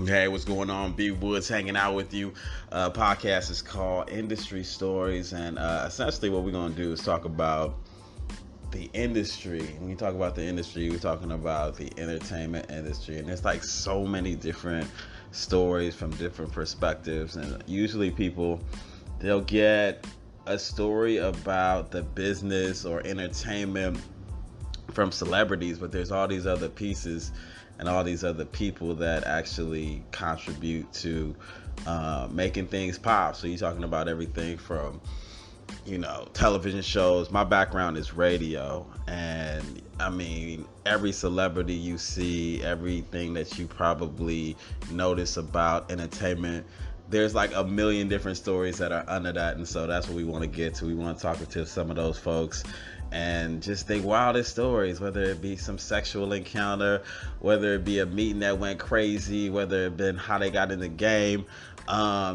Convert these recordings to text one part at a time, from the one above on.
Hey, what's going on? B Woods hanging out with you. Podcast is called Industry Stories, and essentially what we're going to do is talk about the industry. When we talk about the industry, we're talking about the entertainment industry, and there's like so many different stories from different perspectives, and usually people they'll get a story about the business or entertainment from celebrities, but there's all these other pieces and all these other people that actually contribute to making things pop. So you're talking about everything from television shows. My background is radio, and I mean, every celebrity you see, everything that you probably notice about entertainment, there's like a million different stories that are under that. And so that's what we want to get to. We want to talk to some of those folks and just think wildest stories, whether it be some sexual encounter, whether it be a meeting that went crazy, whether it been how they got in the game,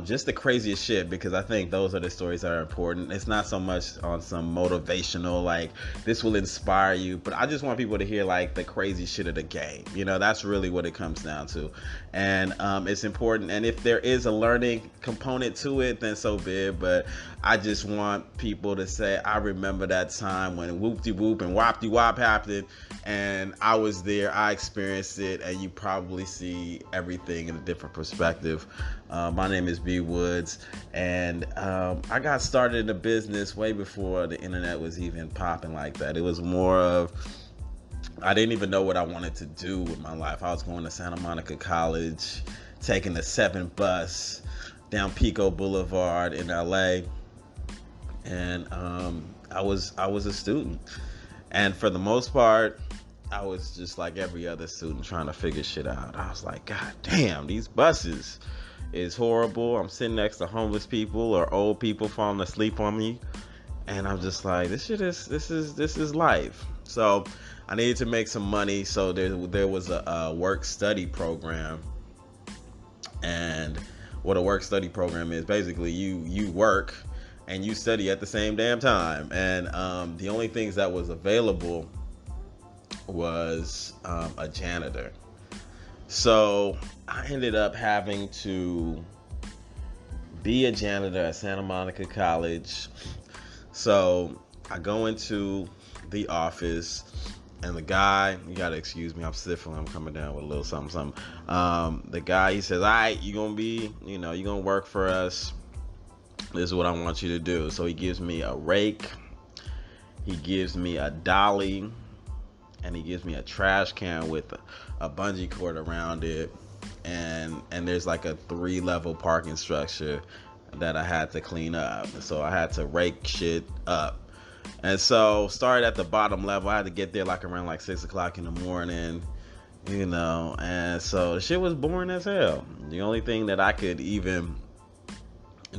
just the craziest shit, because I think those are the stories that are important. It's not so much on some motivational, like this will inspire you, but I just want people to hear like the crazy shit of the game. That's really what it comes down to. And it's important. And if there is a learning component to it, then so be it. But I just want people to say, I remember that time when whoop-de-whoop and wop-de-wop happened, and I was there, I experienced it, and you probably see everything in a different perspective. My name is B Woods, and I got started in the business way before the internet was even popping like that. It was more of, I didn't even know what I wanted to do with my life. I was going to Santa Monica College, taking the 7 bus down Pico Boulevard in LA, and I was a student, and for the most part, I was just like every other student trying to figure shit out. I was like, God damn, these buses is horrible. I'm sitting next to homeless people or old people falling asleep on me, and I'm just like, this is life. So I needed to make some money. So there was a work study program, and what a work study program is, basically you work and you study at the same damn time. And the only things that was available was a janitor. So I ended up having to be a janitor at Santa Monica College. So I go into the office, and the guy, you gotta excuse me, I'm sniffling, I'm coming down with a little something. The guy, he says, all right, you're gonna work for us. This is what I want you to do. So he gives me a rake, he gives me a dolly, and he gives me a trash can with a bungee cord around it, and there's like a 3-level parking structure that I had to clean up. So I had to rake shit up. And so started at the bottom level. I had to get there like around like 6 o'clock in the morning, and so the shit was boring as hell. The only thing that I could even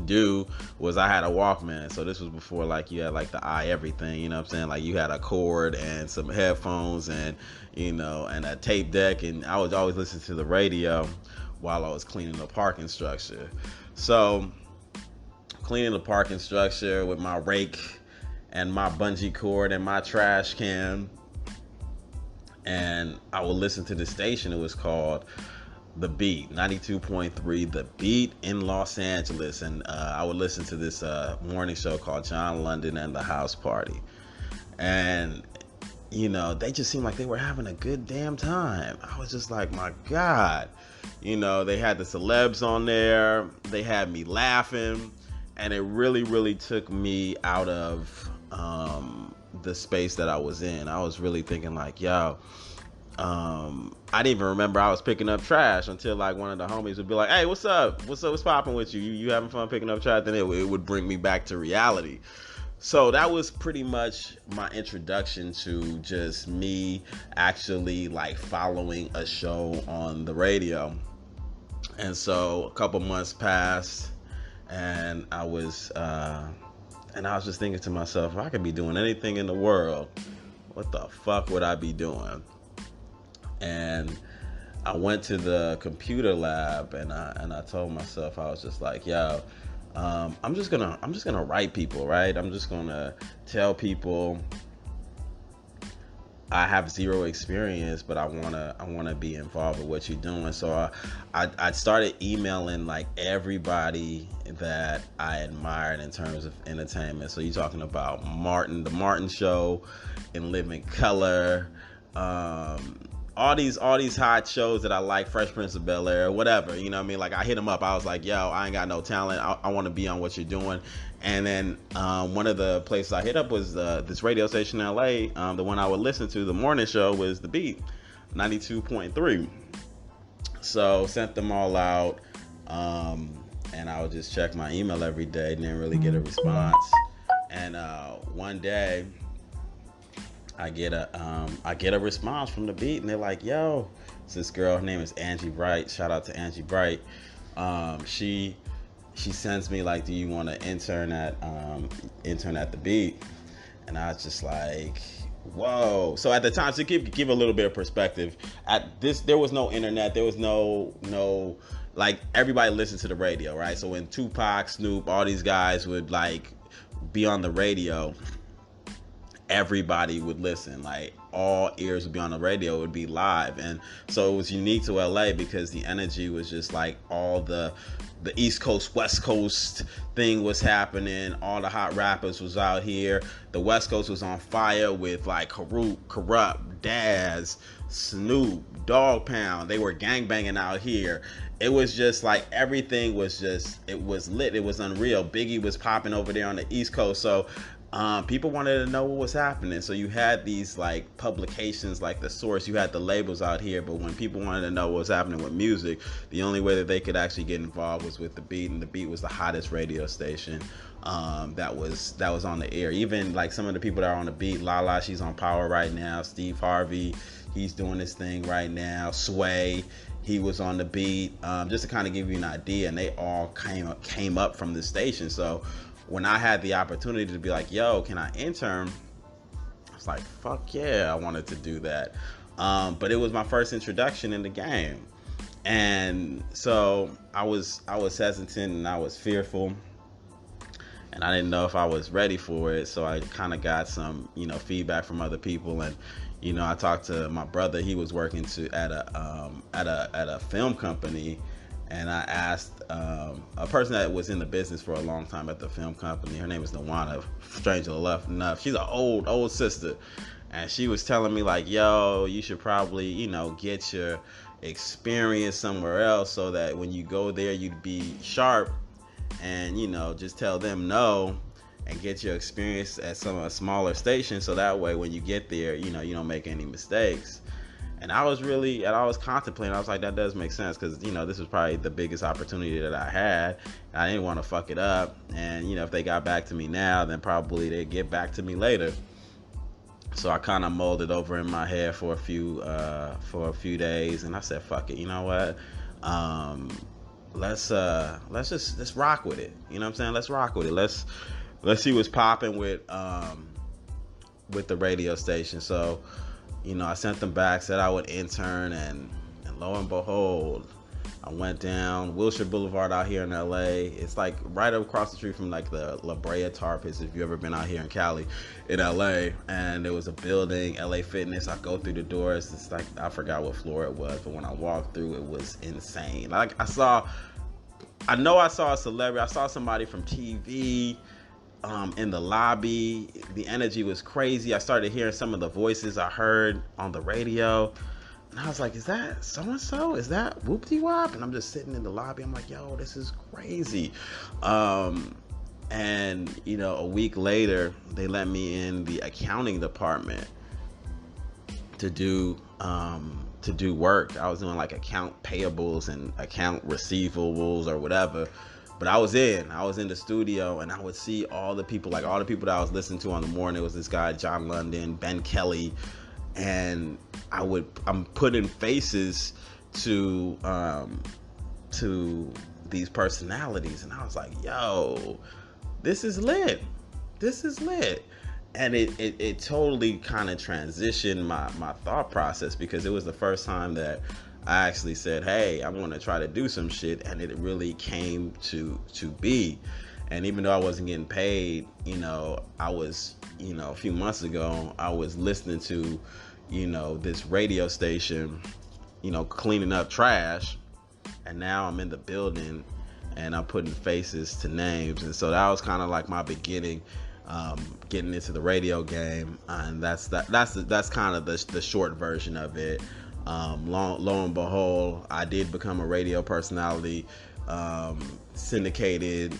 do was I had a Walkman. So this was before like you had like the everything, you know what I'm saying? Like you had a cord and some headphones and and a tape deck, and I would always listen to the radio while I was cleaning the parking structure. So cleaning the parking structure with my rake and my bungee cord and my trash can, and I would listen to the station. It was called The Beat, 92.3 The Beat in Los Angeles. And I would listen to this morning show called John London and the House Party. And, they just seemed like they were having a good damn time. I was just like, my God. They had the celebs on there. They had me laughing. And it really, really took me out of the space that I was in. I was really thinking like, yo, I didn't even remember I was picking up trash until like one of the homies would be like, hey, what's up? What's popping with you? You having fun picking up trash? Then it would bring me back to reality. So that was pretty much my introduction to just me actually like following a show on the radio. And so a couple months passed, and I was just thinking to myself, if I could be doing anything in the world, what the fuck would I be doing? And I went to the computer lab, and I told myself, I was just like, yo, I'm just gonna write people, right? I'm just gonna tell people I have zero experience, but I wanna be involved with what you're doing. So I started emailing like everybody that I admired in terms of entertainment. So you're talking about the Martin Show, In Living Color, um, all these hot shows that I like, Fresh Prince of Bel Air, whatever. You know what I mean? Like I hit him up. I was like, yo, I ain't got no talent. I want to be on what you're doing. And then one of the places I hit up was this radio station in LA. The one I would listen to, the morning show, was The Beat, 92.3. So sent them all out, and I would just check my email every day. Didn't really get a response. And one day, I get a response from The Beat, and they're like, "Yo, it's this girl. Her name is Angie Bright. Shout out to Angie Bright. She sends me like, do you want to intern at The Beat?" And I was just like, whoa. So at the time, to give a little bit of perspective, there was no internet. There was no like, everybody listened to the radio, right? So when Tupac, Snoop, all these guys would like be on the radio, everybody would listen. Like all ears would be on the radio. It would be live. And so it was unique to LA because the energy was just like all the East Coast, West Coast thing was happening. All the hot rappers was out here. The West Coast was on fire with like Corrupt, Daz, Snoop, Dog Pound. They were gangbanging out here. It was just like everything was just, it was lit. It was unreal. Biggie was popping over there on the East Coast. So people wanted to know what was happening. So you had these like publications like The Source, you had the labels out here, but when people wanted to know what was happening with music, the only way that they could actually get involved was with The Beat, and The Beat was the hottest radio station that was on the air. Even like some of the people that are on The Beat, Lala, she's on Power right now. Steve Harvey, he's doing this thing right now. Sway, he was on The Beat. Just to kind of give you an idea, and they all came up from the station. So when I had the opportunity to be like, yo, can I intern? I was like, fuck yeah, I wanted to do that. But it was my first introduction in the game. And so I was hesitant and I was fearful. And I didn't know if I was ready for it. So I kind of got some, feedback from other people. And, I talked to my brother. He was working at a film company. And I asked a person that was in the business for a long time at the film company. Her name is Nawana. Strangely enough, she's an old sister, and she was telling me like, "Yo, you should probably, get your experience somewhere else, so that when you go there, you'd be sharp, and just tell them no, and get your experience at a smaller station, so that way when you get there, you don't make any mistakes." And I was contemplating. I was like, that does make sense, because this was probably the biggest opportunity that I had. I didn't want to fuck it up. And if they got back to me now, then probably they'd get back to me later. So I kind of mulled it over in my head for a few days, and I said, fuck it. You know what? Let's rock with it. You know what I'm saying? Let's rock with it. Let's see what's popping with the radio station. So I sent them back, said I would intern, and lo and behold, I went down Wilshire Boulevard out here in LA. It's like right across the street from like the La Brea Tar Pits, if you've ever been out here in Cali, in LA. And there was a building, LA Fitness. I go through the doors. It's like, I forgot what floor it was, but when I walked through, it was insane. Like I saw a celebrity. I saw somebody from TV. In the lobby, the energy was crazy. I started hearing some of the voices I heard on the radio, and I was like, is that so-and-so? Is that Whoop-de-Wop? And I'm just sitting in the lobby. I'm like, yo, this is crazy. And a week later, they let me in the accounting department to do work. I was doing like account payables and account receivables or whatever. But I was in the studio, and I would see all the people that I was listening to on the morning. It was this guy, John London, Ben Kelly, and I'm putting faces to these personalities, and I was like, yo, this is lit. And it totally kind of transitioned my thought process, because it was the first time that I actually said, hey, I want to try to do some shit, and it really came to be. And even though I wasn't getting paid, I was, a few months ago, I was listening to, this radio station, cleaning up trash, and now I'm in the building and I'm putting faces to names. And so that was kind of like my beginning, getting into the radio game, and that's kind of the short version of it. Lo and behold, I did become a radio personality, syndicated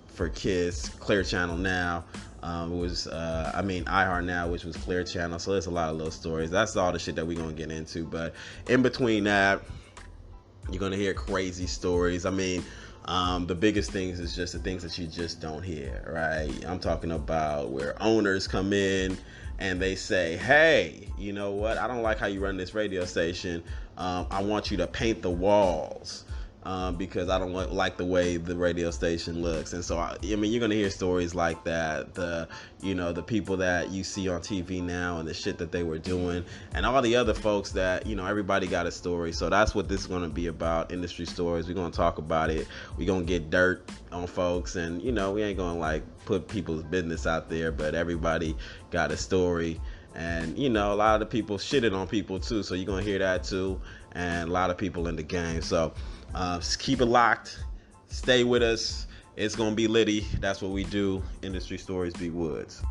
for KISS, Clear Channel Now. iHeart Now, which was Clear Channel. So there's a lot of little stories. That's all the shit that we're gonna get into. But in between that, you're gonna hear crazy stories. The biggest things is just the things that you just don't hear, right? I'm talking about where owners come in and they say, hey, you know what? I don't like how you run this radio station. I want you to paint the walls. Because I don't like the way the radio station looks. And so, you're going to hear stories like that. The people that you see on TV now and the shit that they were doing, and all the other folks that, everybody got a story. So that's what this is going to be about, industry stories. We're going to talk about it. We're going to get dirt on folks, and, we ain't going to put people's business out there, but everybody got a story. And, a lot of the people shitted on people too. So you're going to hear that too. And a lot of people in the game. So, just keep it locked. Stay with us. It's going to be litty. That's what we do. Industry Stories, B. Woods.